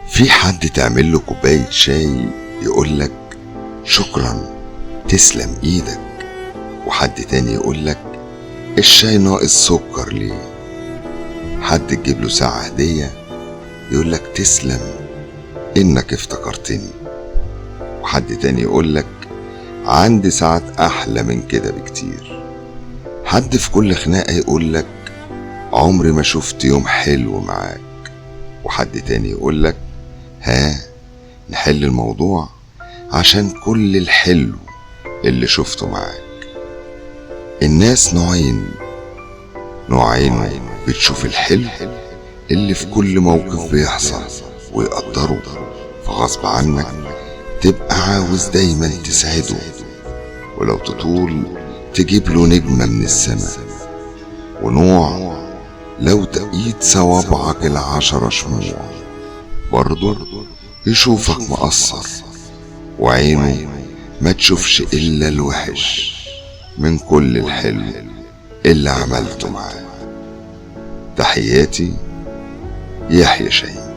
في حد تعمل له كوباية شاي يقولك شكرا تسلم ايدك، وحد تاني يقولك الشاي ناقص سكر ليه. حد تجيب له ساعة هدية يقولك تسلم انك افتكرتني، وحد تاني يقولك عندي ساعات احلى من كده بكتير. حد في كل خناقة يقولك عمري ما شفت يوم حلو معاك، وحد تاني يقولك ها نحل الموضوع عشان كل الحلو اللي شفته معاك. الناس نوعين بتشوف الحلو اللي في كل موقف بيحصل ويقدره، فغصب عنك تبقى عاوز دايما تسعده، ولو تطول تجيب له نجمة من السماء. ونوع لو تقيت صوابعك 10 شموع برضه يشوفك مقصر، وعينه ما تشوفش إلا الوحش من كل الحلو اللي عملته معاه. تحياتي، يحيى شاهين.